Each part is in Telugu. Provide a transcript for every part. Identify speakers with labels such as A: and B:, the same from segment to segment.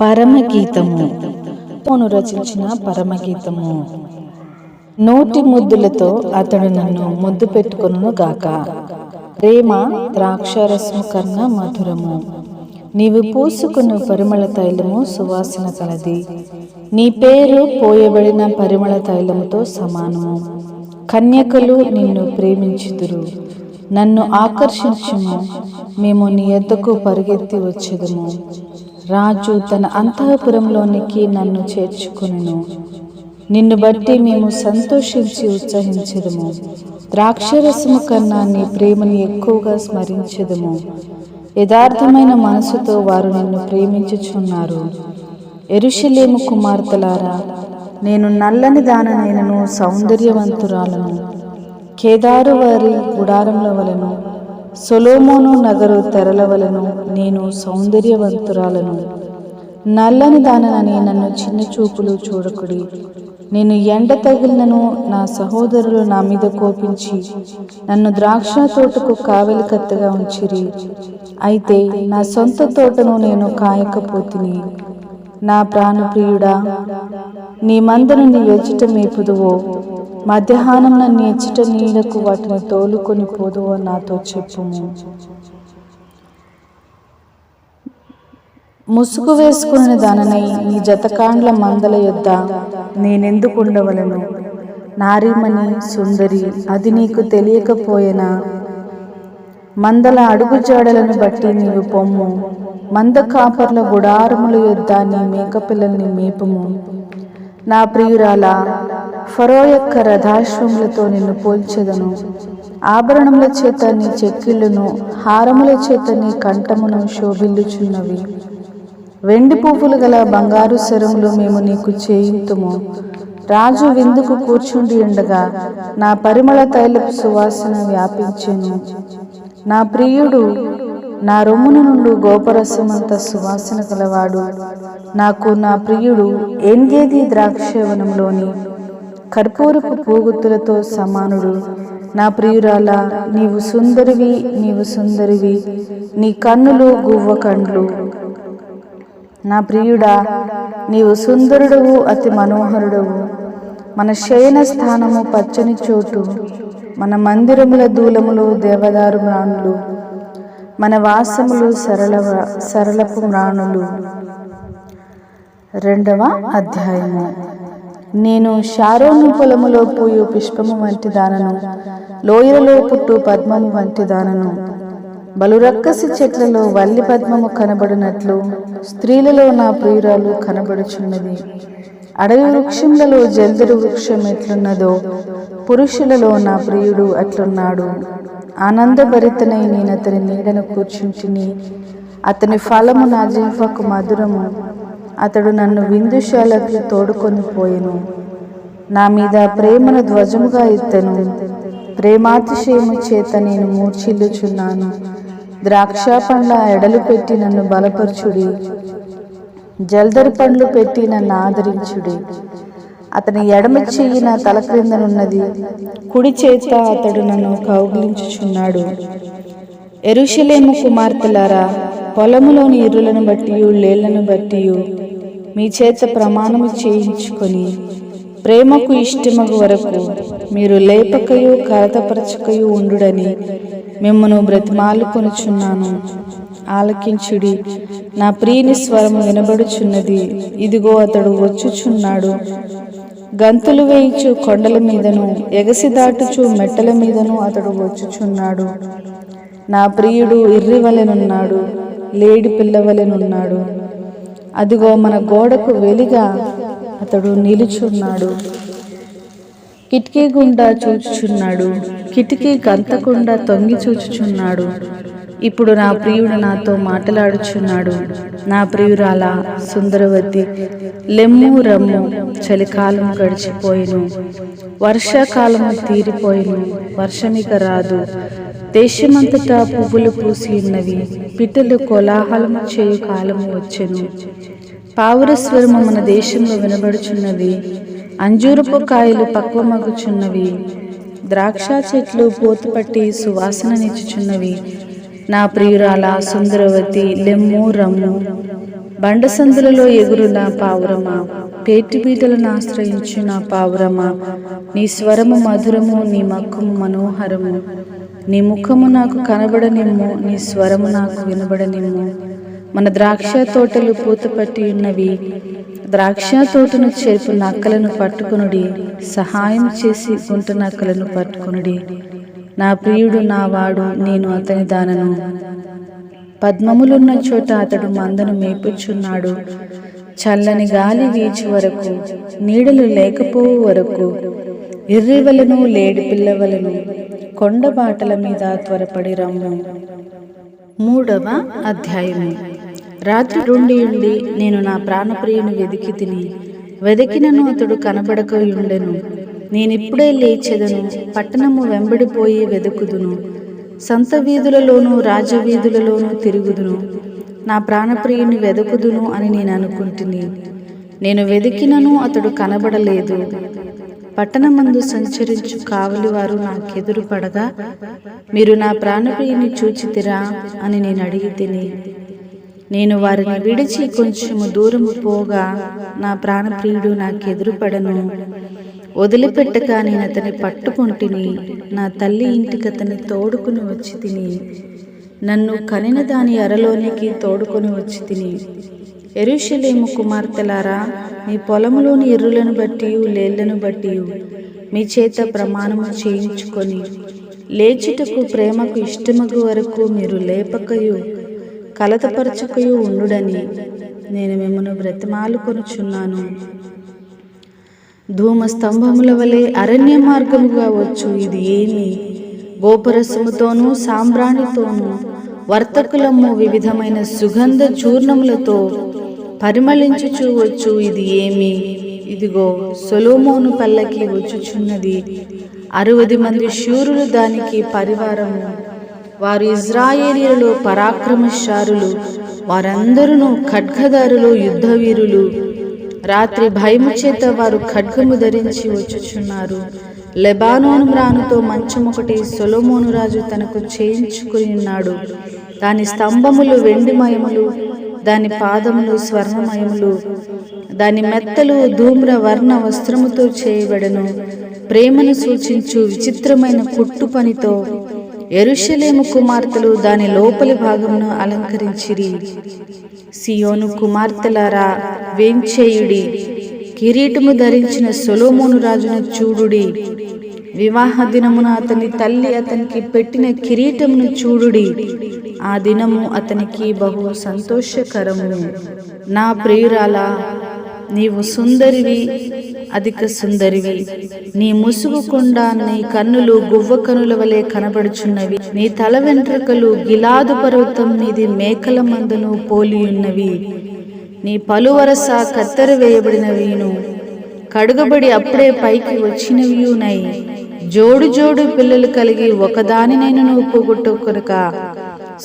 A: పరమగీతము రచించిన పరమగీతము. నోటి ముద్దులతో అతడు నన్ను ముద్దు పెట్టుకొనును గాక. ప్రేమ ద్రాక్షారసము కన్నా మధురము. నీవు పూసుకున్న పరిమళ తైలము సువాసన కలది. నీ పేరు పోయబడిన పరిమళ తైలముతో సమానము. కన్యకలు నిన్ను ప్రేమించుదురు. నన్ను ఆకర్షించుము, మేము నీ యొద్దకు పరిగెత్తి వచ్చెదము. రాజు తన అంతఃపురంలోనికి నన్ను చేర్చుకొనెను. నిన్ను బట్టి మేము సంతోషించి ఉత్సహించెదము. ద్రాక్షరసము కన్నా నీ ప్రేమని ఎక్కువగా స్మరించెదము. యథార్థమైన మనసుతో వారు నిన్ను ప్రేమించుచున్నారు. యెరూషలేము కుమార్తెలారా, నేను నల్లని దాననైనను సౌందర్యవంతురాలను. కేదారు వారి గుడారముల వలెను, సొలొమోను నగరు తెరల వలెను నేను సౌందర్యవంతురాలను. నల్లని దానని నన్ను చిన్న చూపులు చూడకుడి. నేను ఎండ తగిలినను నా సహోదరులు నా మీద కోపించి నన్ను ద్రాక్ష తోటకు కావలి కత్తగా ఉంచిరి. అయితే నా సొంత తోటను నేను కాయకపోతిని. నా ప్రాణప్రియుడా, నీ మందను నీ ఎచ్చట మేపుదువో, మధ్యాహ్నం నన్ను ఎచ్చట నీడకు వాటిని తోలుకొని పోదువో నాతో చెప్పుము. ముసుగు వేసుకున్న దాననై నీ జతకాండ్ల మందల యొద్ద నేనెందుకు ఉండవలను? నారీమణి సుందరి, అది నీకు తెలియకపోయేనా? మందల అడుగు జాడలను బట్టి నీవు పొమ్ము. మంద కాపర్ల గుడారముల యొద్ద నీ మేకపిల్లల్ని మేపుము. నా ప్రియురాలా, ఫరో యొక్క రథాశ్వములతో నిన్ను పోల్చెదను. ఆభరణముల చేత నీ చెక్కిళ్ళును, హారముల చేత నీ కంఠమును శోభిల్లుచున్నవి. వెండి పువ్వులు గల బంగారు శరములు మేము నీకు చేయింతుము. రాజు విందుకు కూర్చుండి ఉండగా నా పరిమళ తైలపు సువాసన వ్యాపించెను. నా ప్రియుడు నా రొమ్మున నుండి గోపరసమంత సువాసన కలవాడు. నాకు నా ప్రియుడు ఎన్గేది ద్రాక్షవనంలోని కర్పూరపు పూగుత్తులతో సమానుడు. నా ప్రియురాలా, నీవు సుందరివి, నీవు సుందరివి, నీ కన్నులు గువ్వ కండ్లు. నా ప్రియుడా, నీవు సుందరుడవు, అతి మనోహరుడవు. మన శయన స్థానము పచ్చని చోటు, మన మందిరముల దూలములు దేవదారు మ్రాణులు, మన వాసములు సరళపు మ్రాణులు. 2వ అధ్యాయము. నేను షారోను పొలములో పూయు పుష్పము వంటి దానను, లోయలలో పుట్టు పద్మము వంటి దానను. బలురక్కసి చెట్లలో వల్లి పద్మము కనబడినట్లు స్త్రీలలో నా ప్రియురాలు కనబడుచున్నది. అడవి వృక్షములలో జల్దరు వృక్షం ఎట్లున్నదో పురుషులలో నా ప్రియుడు అట్లున్నాడు. ఆనందభరితనై నేను అతని నీడను కూర్చుంటిని. అతని ఫలము నా జిహ్వకు మధురము. అతడు నన్ను విందుశాలకు తోడుకొని పోయెను. నా మీద ప్రేమను ధ్వజముగా ఎత్తెను. ప్రేమాతిశయము చేత నేను మూర్ఛిల్లుచున్నాను. ద్రాక్ష పండ్ల ఎడలు పెట్టి నన్ను బలపరచుడి. జల్దరి పండ్లు పెట్టి నన్ను ఆదరించుడి. అతని ఎడమ చెయ్యి నా తల క్రిందనున్నది, కుడి చేత అతడు నన్ను కౌగిలించుచున్నాడు. యెరూషలేము కుమార్తెలారా, పొలములోని ఇర్రులను బట్టియు లేళ్లను బట్టియు మీ చేత ప్రమాణము చేయించుకొని ప్రేమకు ఇష్టమగు వరకు మీరు లేపకయు కరతపరచకయు ఉండుడని మిమ్మును బ్రతిమాలుకొనుచున్నాను. ఆలకించుడి, నా ప్రియుని స్వరము వినబడుచున్నది. ఇదిగో అతడు వచ్చుచున్నాడు. గంతులు వేయించు కొండల మీదను, ఎగసి దాటుచు మెట్టల మీదను అతడు వచ్చుచున్నాడు. నా ప్రియుడు ఇర్రి వలెనున్నాడు, లేడి పిల్లవలెనున్నాడు. అదిగో మన గోడకు వెలిగా అతడు నిలుచున్నాడు. కిటికీ గుండా చూచుచున్నాడు, కిటికీ గంతకుండా తొంగి చూచుచున్నాడు. ఇప్పుడు నా ప్రియుడు నాతో మాట్లాడుచున్నాడు. నా ప్రియురాలా, సుందరవతి, లెమ్ము రమ్ము. చలికాలం గడిచిపోయిను, వర్షాకాలము తీరిపోయిను, వర్షమిక రాదు. దేశమంతటా పువ్వులు పూసి ఉన్నవి, పిట్టలు కోలాహలము చేయు కాలము వచ్చెను. పావురస్వరము మన దేశంలో వినబడుచున్నవి. అంజూరపు కాయలు పక్వమగుచున్నవి. ద్రాక్ష చెట్లు పోతుపట్టి సువాసననిచ్చుచున్నవి. నా ప్రియురాల సుందరవతి, లెమ్ము రమ్ము. బండసందులలో ఎగురు నా పావురమా, పేటిపీటలను ఆశ్రయించు నా పావురమా. నీ స్వరము మధురము, నీ మక్కుము మనోహరము. నీ ముఖము నాకు కనబడనిమ్ము, నీ స్వరము నాకు వినబడనిమ్ము. మన ద్రాక్ష తోటలు పూతపట్టి ఉన్నవి. ద్రాక్ష తోటను చెరుపు నక్కలను పట్టుకొనుడి, సహాయం చేసి గుంట నక్కలను పట్టుకొనుడి. నా ప్రియుడు నా వాడు, నేను అతని దానను. పద్మములున్న చోట అతడు మందను మేపుచున్నాడు. చల్లని గాలి వీచు వరకు, నీడలు లేకపోవు వరకు, ఎర్రివలను లేడి పిల్లవలను కొండ బాటల మీద త్వరపడి రమ్ము. 3వ అధ్యాయము. రాత్రి నుండి నేను నా ప్రాణప్రియుని వెదికి తిని, వెదికినను అతడు కనబడక ఉండెను. నేనిప్పుడే లేచెదను, పట్టణము వెంబడిపోయి వెదుకుదును, సంత వీధులలోను రాజవీధులలోను తిరుగుదును, నా ప్రాణప్రియుని వెదకుదును అని నేను అనుకుంటుని. నేను వెదికినను అతడు కనబడలేదు. పట్టణమందు సంచరించు కావలివారు నాకెదురు పడగా, మీరు నా ప్రాణప్రియుని చూచితిరా అని నేను అడిగి తిని. నేను వారిని విడిచి కొంచెము దూరము పోగా, నా ప్రాణప్రియుడు నాకెదురుపడను. వదిలిపెట్టక నేను అతని పట్టుకొంటిని, నా తల్లి ఇంటికి అతన్ని తోడుకుని వచ్చి తిని. నన్ను కనిన దాని అరలోనికి తోడుకొని వచ్చి తిని. యెరూషలేము కుమార్తెలారా, మీ పొలములోని ఎర్రులను బట్టి లేళ్లను బట్టి మీ చేత ప్రమాణము చేయించుకొని, లేచుటకు ప్రేమకు ఇష్టమగు వరకు మీరు లేపకయు కలతపరచకయు ఉండుడని నేను మిమ్మను బ్రతిమాలుకొనుచున్నాను. ధూమ స్తంభముల వలె అరణ్య మార్గముగా వచ్చు ఇది ఏమి? గోపురసముతోనూ సాంబ్రాణితోనూ వర్తకులము వివిధమైన సుగంధ చూర్ణములతో పరిమళించుచూ వచ్చు ఇది ఏమి? ఇదిగో సొలొమోను పల్లకి వచ్చుచున్నది. 60 మంది శూరులు దానికి పరివారము. వారు ఇజ్రాయేలీయులలో పరాక్రమశారులు. వారందరూ ఖడ్గదారులు, యుద్ధవీరులు. రాత్రి భయము చేత వారు ఖడ్గము ధరించి వచ్చుచున్నారు. లెబానోను మ్రానుతో మంచమొకటి సొలొమోను రాజు తనకు చేయించుకుని ఉన్నాడు. దాని స్తంభములు వెండిమయములు, దాని పాదములు స్వర్ణమయములు, దాని మెత్తలు ధూమ్ర వర్ణ వస్త్రముతో చేయబడను. ప్రేమను సూచించు విచిత్రమైన కుట్టు పనితో యెరూషలేము కుమార్తెలు దాని లోపలి భాగమును అలంకరించిరి. సియోను కుమార్తెలారా, వేంచేయుడి, కిరీటము ధరించిన సొలొమోను రాజును చూడుడి. వివాహ దినమున అతని తల్లి అతనికి పెట్టిన కిరీటమును చూడుడి. ఆ దినము అతనికి బహు సంతోషకరము. నా ప్రియురాలా, నీవు సుందరివి, అధిక సుందరివి. నీ ముసుగు కొండ, నీ కన్నులు గువ్వ కనుల వలె కనబడుచున్నవి. నీ తల వెంట్రుకలు గిలాదు పర్వతం మీది మేకల మందను పోలియున్నవి. నీ పలువరస కత్తెర వేయబడినవిను, కడుగబడి అప్పుడే పైకి వచ్చినవియునై, జోడు జోడు పిల్లలు కలిగి ఒకదానినైనను పోగొట్టుకొనక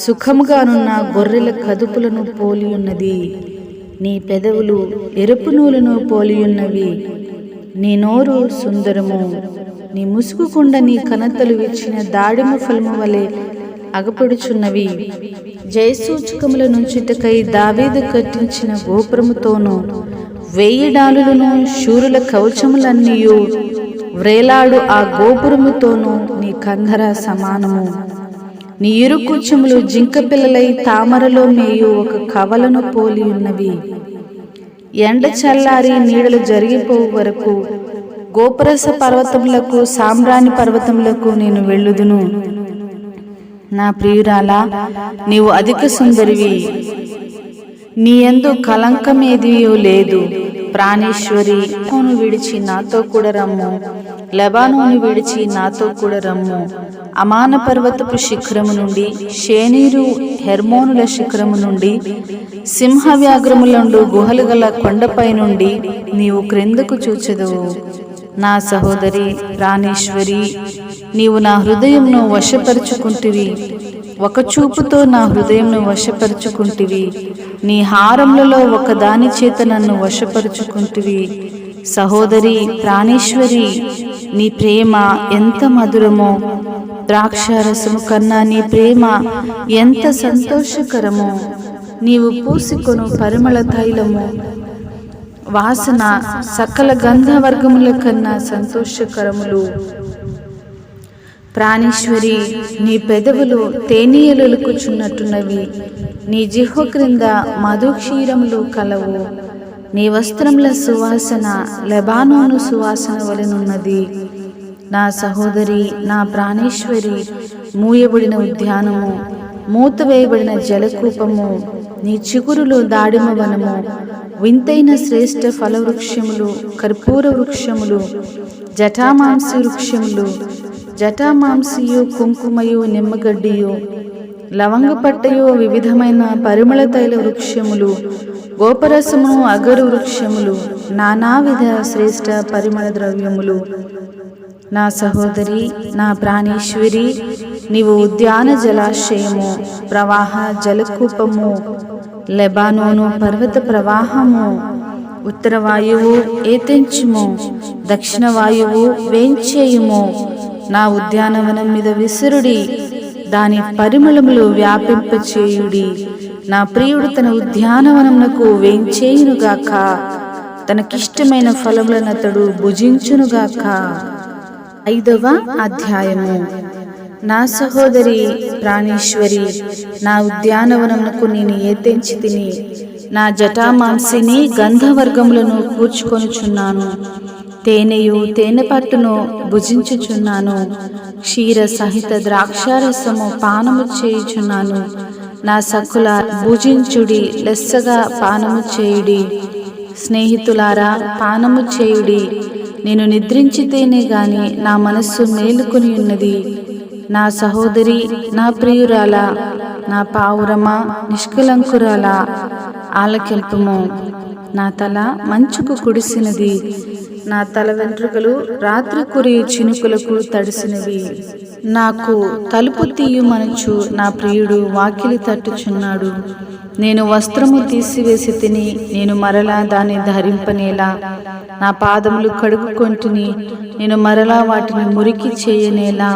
A: సుఖముగానున్న గొర్రెల కదుపులను పోలియున్నది. నీ పెదవులు ఎరుపు నూలును పోలియున్నవి. నీ నోరు సుందరము. నీ ముసుగుకుండా నీ కనతలు ఇచ్చిన దాడిమ ఫలము వలె అగపడుచున్నవి. జయసూచకముల నుంచుటకై దావీదు కట్టించిన గోపురముతోనూ 1000 డాలులను శూరుల కవచములన్నీయు వ్రేలాడు ఆ గోపురముతోనూ నీ కందర సమానము. నీ ఇరుకుచములు జింక పిల్లలై తామరలో మేయు ఒక కవలను పోలి ఉన్నవి. ఎండ చల్లారి నీడలు జరిగిపోవు వరకు గోపురస పర్వతములకు సాంబ్రాణి పర్వతములకు నేను వెళ్ళుదును. నా ప్రియురాలా, నీవు అధిక సుందరివి, నీ యందు కలంకమేదియో లేదు. ప్రాణేశ్వరి, లెబానోను విడిచి నాతో కూడా రమ్ము. లెబానోను విడిచి నాతో కూడా రమ్ము. అమాన పర్వతపు శిఖరము నుండి, షేనీరు హెర్మోనుల శిఖరము నుండి, సింహ వ్యాఘ్రములండు గుహలు గల కొండపై నుండి నీవు క్రిందకు చూచెదవు. నా సహోదరి ప్రాణేశ్వరి, నీవు నా హృదయంను వశపరుచుకుంటివి. ఒక చూపుతో నా హృదయంను వశపరుచుకుంటివి. నీ హారములలో ఒక దాని చేత నన్ను వశపరుచుకుంటివి. సహోదరి ప్రాణేశ్వరి, నీ ప్రేమ ఎంత మధురమో, ద్రాక్షారసము కన్నా నీ ప్రేమ ఎంత సంతోషకరమో. నీవు పూసికొను పరిమళ తైలము వాసన సకల గంధవర్గముల కన్నా సంతోషకరములు. ప్రాణేశ్వరి, నీ పెదవులు తేనీయలుకుచున్నట్టున్నవి, నీ జిహ్వ క్రింద మధుక్షీరములు కలవు. నీ వస్త్రముల సువాసన లెబానోను సువాసన వలెనున్నది. నా సహోదరి, నా ప్రాణేశ్వరి, మూయబడిన ఉద్యానము, మూతవేయబడిన జలకూపము, నీ చిగురులు దాడిమ వనము, వింతైన శ్రేష్ఠ ఫలవృక్షములు, కర్పూర వృక్షములు, జటామాంసి వృక్షములు, జటామాంసియు కుంకుమయు నిమ్మగడ్డియు లవంగపట్టయు వివిధమైన పరిమళ తైల వృక్షములు, గోపరసమును అగరు వృక్షములు, నానావిధ శ్రేష్ఠ పరిమళ ద్రవ్యములు. నా సహోదరి, నా ప్రాణేశ్వరి, నీవు ఉద్యాన జలాశయము, ప్రవాహ జలకూపము, లెబానోను పర్వత ప్రవాహము, ఉత్తర వాయువు ఏతెంచుము, దక్షిణ వాయువు వేంచేయుము. నా ఉద్యానవనం మీద విసురుడి, దాని పరిమళములు వ్యాపింపచేయుడి. నా ప్రియుడు తన ఉద్యానవనమునకు వేంచేయునుగాక, తనకిష్టమైన ఫలములను అతడు భుజించునుగాక. 5వ అధ్యాయము. నా సహోదరి ప్రాణేశ్వరి, నా ఉద్యానవనమునకు నేను ఏతెంచి తిని నా జటామాంసిని గంధవర్గములను కూర్చుకొనుచున్నాను. తేనెయు తేనె పట్టును భుజించుచున్నాను. క్షీర సహిత ద్రాక్షారసము పానము చేయుచున్నాను. నా సకుల భుజించుడి, లెస్సగా పానము చేయుడి. స్నేహితులారా, పానము చేయుడి. నేను నిద్రించితేనే గాని నా మనస్సు మేలుకొని ఉన్నది. నా సహోదరి, నా ప్రియురాలా, నా పావురమా, నిష్కలంకురాలా, ఆలకెల్పుము. నా తల మంచుకు కుడిసినది, నా తల వెంట్రుకలు రాత్రి కురి చినుకులకు తడిసినవి. నాకు తలుపు తీయుమనుచు నా ప్రియుడు వాకిలి తట్టుచున్నాడు. నేను వస్త్రము తీసివేసి తిని, నేను మరలా దాన్ని ధరింపనేలా. నా పాదములు కడుగుకొంటిని, నేను మరలా వాటిని మురికి చేయనేలా.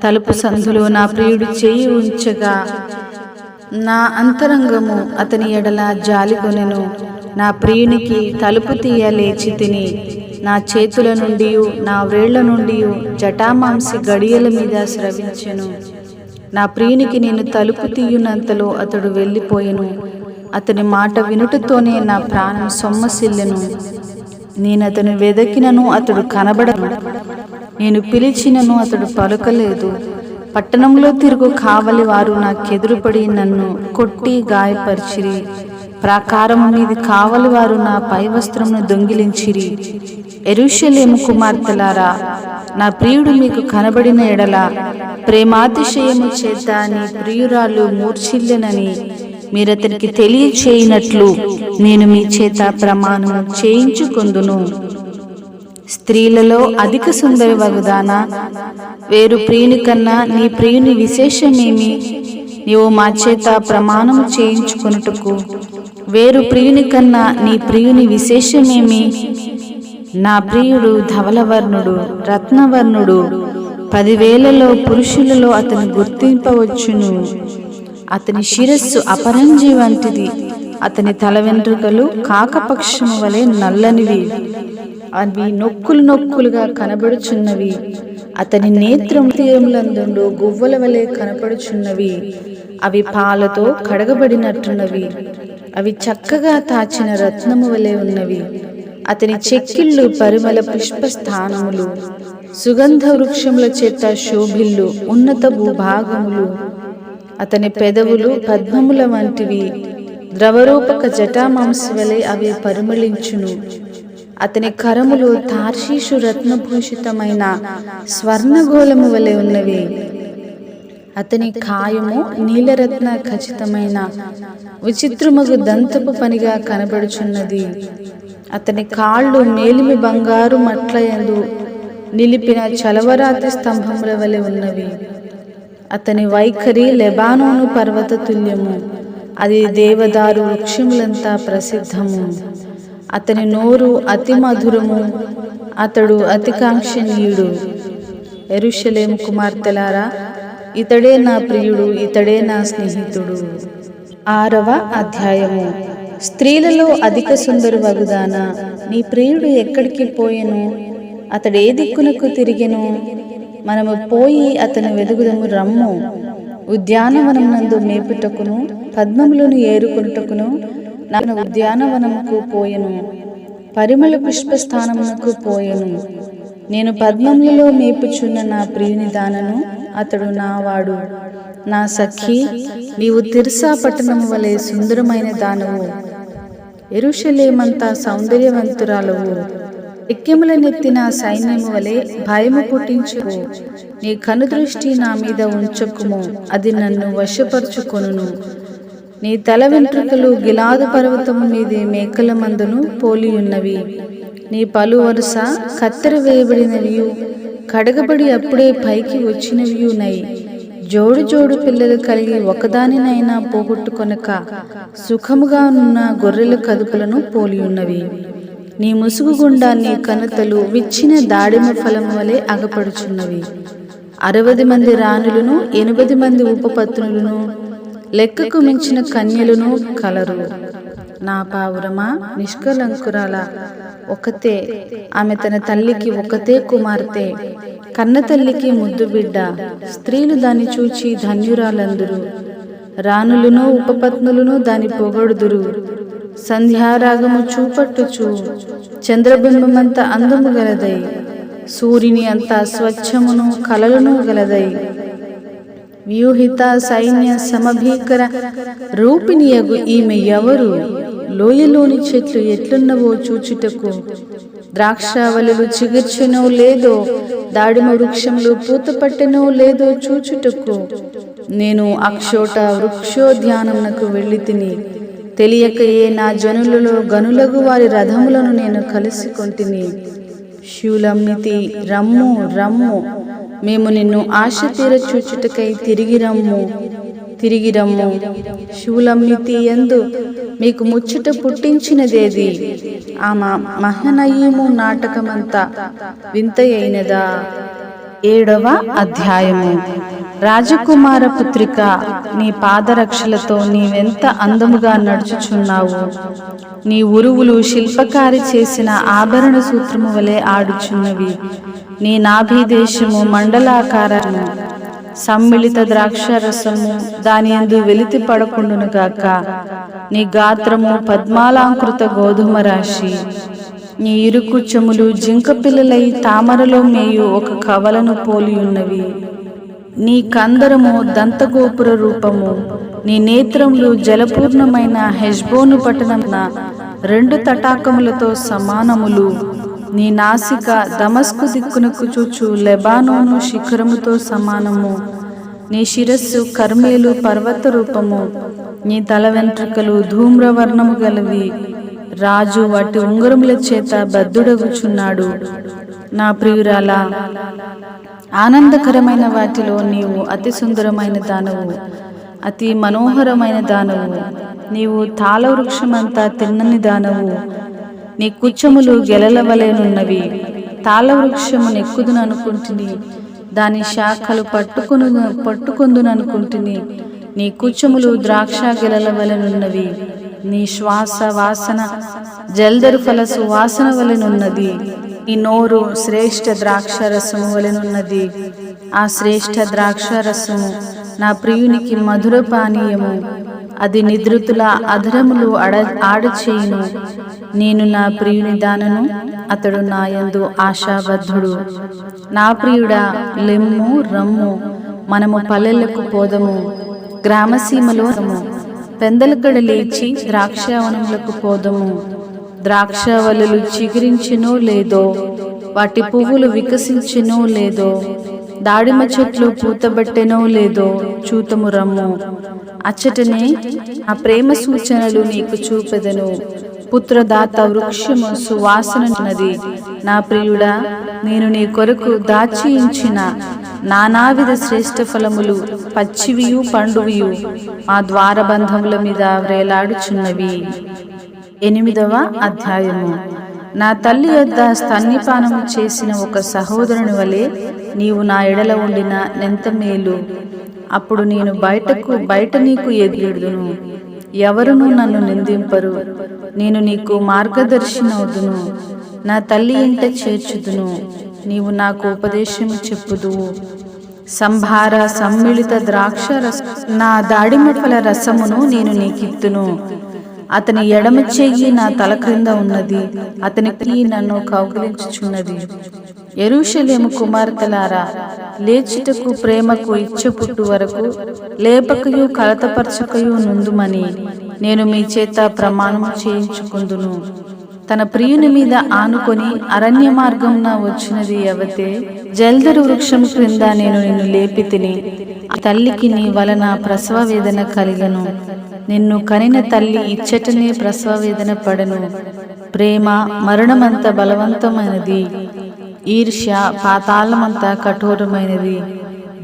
A: తలుపు సందులో నా ప్రియుడు చేయి ఉంచగా నా అంతరంగము అతని ఎడల జాలిగొనెను. నా ప్రియునికి తలుపు తీయ లేచి తిని, నా చేతుల నుండి నా వ్రేళ్ల నుండి జటామాంసి గడియల మీద స్రవించెను. నా ప్రియునికి నేను తలుపు తీయునంతలో అతడు వెళ్ళిపోయెను. అతని మాట వినుటతోనే నా ప్రాణం సొమ్మసిల్లెను. నేను అతను వెదకినను అతడు కనబడను, నేను పిలిచినను అతడు పలుకలేదు. పట్టణంలో తిరుగు కావలి వారు నాకెదురుపడి నన్ను కొట్టి గాయపరిచిరి. ప్రాకారము మీది కావలి వారు నా పై వస్త్రమును దొంగిలించిరి. యెరూషలేము కుమార్తెలారా, నా ప్రియుడు మీకు కనబడిన ఎడల ప్రేమాతిశయము చేత నీ ప్రియురాలు మూర్ఛిల్లెనని మీరతనికి తెలియచేయనట్లు నేను మీ చేత ప్రమాణము చేయించుకొందును. స్త్రీలలో అధిక సుందరి వగుదానా, వేరు ప్రియుని కన్నా నీ ప్రియుని విశేషమేమి? నీవు మా చేత ప్రమాణము చేయించుకొనుటకు వేరు ప్రియుని కన్నా నీ ప్రియుని విశేషమేమి? నా ప్రియుడు ధవలవర్ణుడు, రత్నవర్ణుడు. 10,000 పురుషులలో అతని గుర్తింపవచ్చును. అతని శిరస్సు అపరంజి వంటిది, అతని తల వెంట్రుకలు కాకపక్షము వలె నల్లనివి, అవి నొక్కులు నొక్కులుగా కనబడుచున్నవి. అతని నేత్రములందు గువ్వల వలె కనపడుచున్నవి, అవి పాలతో కడగబడినట్టున్నవి, అవి చక్కగా తాచిన రత్నము వలె ఉన్నవి. అతని చెక్కిళ్ళు పరిమళ పుష్ప స్థానములు, సుగంధ వృక్షముల చేత శోభిల్లు ఉన్నత భూభాగములు. అతని పెదవులు పద్మముల వంటివి, ద్రవరూపక జటామాంసి వలె అవి పరిమళించును. అతని కరములు తార్షీషు రత్నభూషితమైన స్వర్ణగోళము వలె ఉన్నవి. అతని కాయము నీలరత్న ఖచ్చితమైన విచిత్రమగు దంతపు పనిగా కనబడుచున్నది. అతని కాళ్ళు మేలిమి బంగారు మట్లయందు నిలిపిన చలవరాతి స్తంభముల వలె ఉన్నవి. అతని వైఖరి లెబానోను పర్వత తుల్యము, అది దేవదారు వృక్షములంతా ప్రసిద్ధము. అతని నోరు అతి మధురము, అతడు అతికాంక్షణీయుడు. యెరూషలేము కుమార్తెలారా, ఇతడే నా ప్రియుడు, ఇతడే నా స్నేహితుడు. 6వ అధ్యాయము. స్త్రీలలో అధిక సుందరువగుదానా, నీ ప్రియుడు ఎక్కడికి పోయెను? అతడే దిక్కునకు తిరిగెను? మనము పోయి అతను వెదుగుదము రమ్ము. ఉద్యానవనం నందు మేపుటకును పద్మములను ఏరుకొనుటకును నా ఉద్యానవనముకు పోయెను, పరిమళ పుష్పస్థానమునకు పోయెను. నేను పద్మములలో మేపుచున్న నా ప్రియుని దానను, అతడు నావాడు. నా సఖి, నీవు తిర్సా పట్టణము వలె సుందరమైన దానవు, యెరూషలేమంతా సౌందర్యవంతురాలవు. ఎక్కెములనెత్తిన సైన్యము వలె భయము పుట్టించుము. నీ కనుదృష్టి నా మీద ఉంచకుము, అది నన్ను వశపరుచుకొనును. నీ తల వెంట్రుకలు గిలాదు పర్వతము మీదే మేకల మందును పోలియున్నవి. నీ పలు వరుస కత్తెర వేయబడినవియు, కడగబడి అప్పుడే పైకి వచ్చినవియునై, జోడు జోడు పిల్లలు కలిగి ఒకదానినైనా పోగొట్టుకొనక సుఖముగా ఉన్న గొర్రెల కదుపులను పోలియున్నవి. నీ ముసుగు గుండా నీ కనుతలు విచ్చిన దాడిమ ఫలము వలె అగపడుచున్నవి. 60 మంది రాణులను 80 మంది ఉపపత్నులను లెక్కకు మించిన కన్యలను కలరు. నా పావురమా, నిష్కలంకురాల ఒకతే, ఆమె తన తల్లికి ఒకతే కుమార్తె, కన్న తల్లికి ముద్దు బిడ్డ. స్త్రీలు దాన్ని చూచి ధన్యురాలందురు, రాణులను ఉపపత్నులను దాని పొగడుదురు. సంధ్యారాగము చూపట్టుచు చంద్రబింబమంత అందము గలదై, సూర్యుని అంత స్వచ్ఛమును కలలను గలదై, వ్యూహిత సైన్య సమభీకర రూపిణియగు ఈమె ఎవరు? లోయలోని చెట్లు ఎట్లున్నవో చూచుటకు ద్రాక్షావళులు చిగుర్చెనో లేదో, దాడిమ వృక్షములు పూత పట్టెనో లేదో చూచుటకు నేను అక్షోట వృక్షోద్యానమునకు వెళ్ళి తిని, తెలియకయే నా జనులలో గనులగు వారి రథములను నేను కలుసుకొంటిని. శూలమ్మితి, రమ్ము రమ్ము, మేము నిన్ను ఆశ తీర చూచుటకై తిరిగి రమ్ము, తిరిగి రమ్ము. శూలమ్మితి యందు మీకు ముచ్చట పుట్టించినదేది? ఆ మహనయీము నాటకమంతా వింతయైనదా? 7వ అధ్యాయము. రాజకుమార పుత్రిక, నీ పాదరక్షలతో నీవెంత అందముగా నడుచుచున్నావు. నీ ఉరువులు శిల్పకారి చేసిన ఆభరణ సూత్రము వలె ఆడుచున్నవి. నీ నాభిదేశము మండలాకారము, సమ్మిళిత ద్రాక్షరసము దాని యందు వెలితి పడకుండునుగాక. నీ గాత్రము పద్మాలాంకృత గోధుమ రాశి. నీ ఇరుకుచ్చములు జింక పిల్లలై తామరలో మేయు ఒక కవలను పోలియున్నవి. నీ కందరము దంతగోపుర రూపము. నీ నేత్రములు జలపూర్ణమైన హెష్బోను పట్టణమున 2 తటాకములతో సమానములు. నీ నాసిక దమస్కు దిక్కునకు చూచు లెబానోను శిఖరముతో సమానము. నీ శిరస్సు కర్మేలు పర్వత రూపము. నీ తల వెంట్రుకలు ధూమ్రవర్ణము గలవి. రాజు వాటి ఉంగరముల చేత బద్ధుడగుచున్నాడు. నా ప్రియురాలా, ఆనందకరమైన వాటిలో నీవు అతి సుందరమైన దానవు, అతి మనోహరమైన దానవు. నీవు తాళవృక్షమంతా తిన్నని దానవు. నీ కుచ్చములు గెలల వలెనున్నవి. తాళవృక్షము నెక్కుదుననుకుంటుని, దాని శాఖలు పట్టుకొందుననుకుంటుని. నీ కుచ్చములు ద్రాక్ష గెలల వలెనున్నవి. నీ శ్వాస వాసన జల్దరు ఫల సువాసన వలెనున్నది. నీ నోరు శ్రేష్ఠ ద్రాక్షరసము వలెనున్నది. ఆ శ్రేష్ఠ ద్రాక్షరసము నా ప్రియునికి మధుర పానీయము. అది నిద్రుతుల అధరములు ఆడచేయును. నేను నా ప్రియుని దానను, అతడు నాయందు ఆశాబద్ధుడు. నా ప్రియుడా, లెమ్ము రమ్ము, మనము పల్లెలకు పోదము. గ్రామసీమలో పెందలకడ లేచి ద్రాక్షావనములకు పోదము. ద్రాక్షవల్లులు చిగురించెనో లేదో, వాటి పువ్వులు వికసించెనో లేదో, దాడిమ చెట్లు పూతబట్టెనో లేదో చూతము రమ్ము. అచ్చటనే ఆ ప్రేమ సూచనలు నీకు చూపెదను. పుత్రదాత వృక్షము సువాసనది. నా ప్రియుడా, నేను నీ కొరకు దాచి ఉంచిన నానావిధ శ్రేష్ఠ ఫలములు పచ్చివియు పండువియు మా ద్వారబంధముల మీద వ్రేలాడుచున్నవి. 8వ అధ్యాయము. నా తల్లి యొద్ద స్తన్యపానము చేసిన ఒక సహోదరుని వలె నీవు నా ఎడల ఉండిన నెంత మేలు. అప్పుడు నేను బయట నీకు ఎదురుదును. ఎవరునూ నన్ను నిందింపరు. నేను నీకు మార్గదర్శినవుదును, నా తల్లి ఇంట చేర్చుదును. నీవు నాకు ఉపదేశము చెప్పుదువు. సంభార సమ్మిళిత ద్రాక్ష రస నా దాడిమ ఫల రసమును నేను నీకిత్తును. అతని ఎడమ చెయ్యి నా తల క్రింద ఉన్నది, అతనికి నన్ను కౌగిలించుచున్నది. యెరూషలేము కుమార్తెలారా, లేచుటకు ప్రేమకు ఇచ్చ పుట్టు వరకు లేపకయు కలతపరచకయు నుందుమని నేను మీ చేత ప్రమాణము చేయించుకుందును. తన ప్రియుని మీద ఆనుకొని అరణ్య మార్గంన వచ్చినది యవతే, జల్దరు వృక్షం క్రింద నేను నిన్ను లేపి తిని, తల్లికి నీ వలన ప్రసవ వేదన కలిగను. నిన్ను కనిన తల్లి ఇచ్చటనే ప్రసవ వేదన పడను. ప్రేమ మరణమంత బలవంతమైనది, ఈర్ష్య పాతాళమంత కఠోరమైనది.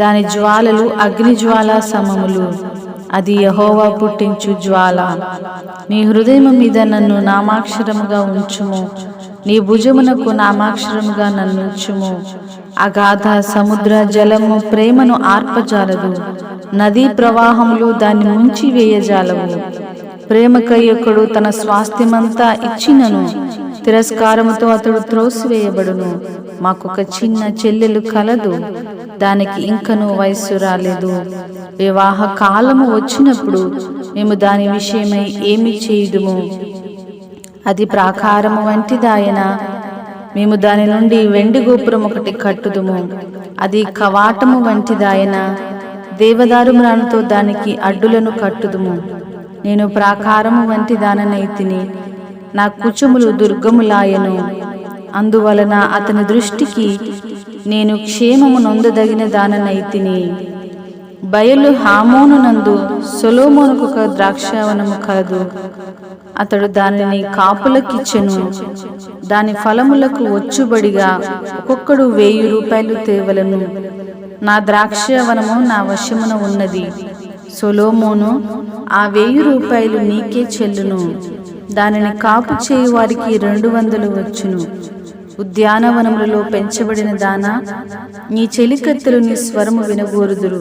A: దాని జ్వాలలు అగ్ని జ్వాల సమములు, అది యెహోవా పుట్టించు జ్వాల. నీ హృదయము మీద నన్ను నామాక్షరముగా ఉంచుము, నీ భుజమునకు నామాక్షరముగా నన్ను ఉంచుము. అగాధ సముద్ర జలము ప్రేమను ఆర్పజాలదు, నదీ ప్రవాహములు దాన్ని ముంచి వేయజాలవు. ప్రేమకై ఒకడు తన స్వాస్థ్యమంతా ఇచ్చినను తిరస్కారముతో అతడు త్రోసివేయబడును. మాకొక చిన్న చెల్లెలు కలదు, దానికి ఇంకనూ వయస్సు రాలేదు. వివాహ కాలము వచ్చినప్పుడు మేము దాని విషయమై ఏమి చేయుదుము? అది ప్రాకారము వంటిదాయన, మేము దాని నుండి వెండి గోపురం ఒకటి కట్టుదుము. అది కవాటము వంటిదాయన, దేవదారు మ్రానుతో దానికి అడ్డులను కట్టుదుము. నేను ప్రాకారము వంటి దాననైతిని, నా కుచములు దుర్గములాయను. అందువలన అతని దృష్టికి నేను క్షేమము నొందదగిన దాననైతిని. బయలు హామోనునందు సొలొమోనుకు ఒక ద్రాక్షావనము కలదు. అతడు దానిని కాపులకిచ్చెను. దాని ఫలములకు వచ్చుబడిగా ఒక్కొక్కడు 1000 రూపాయలు తేవలను. నా ద్రాక్షావనము నా వశమున ఉన్నది. సొలొమోను, ఆ 1000 రూపాయలు నీకే చెల్లును. దానిని కాపు చేయు వారికి 200 వచ్చును. ఉద్యానవనములలో పెంచబడిన దానా, నీ చెలికత్తెలు నీ స్వరము వినగోరుదురు.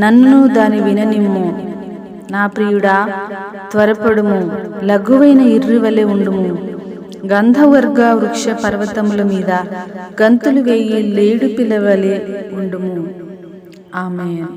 A: నన్ను దాని విననిమ్ము. నా ప్రియుడా, త్వరపడుము, లఘువైన ఇర్రివలె ఉండుము. గంధవర్గ వృక్ష పర్వతముల మీద గంతులు వేయి లేడు పిల్లవలె ఉండుము. ఆమేన్.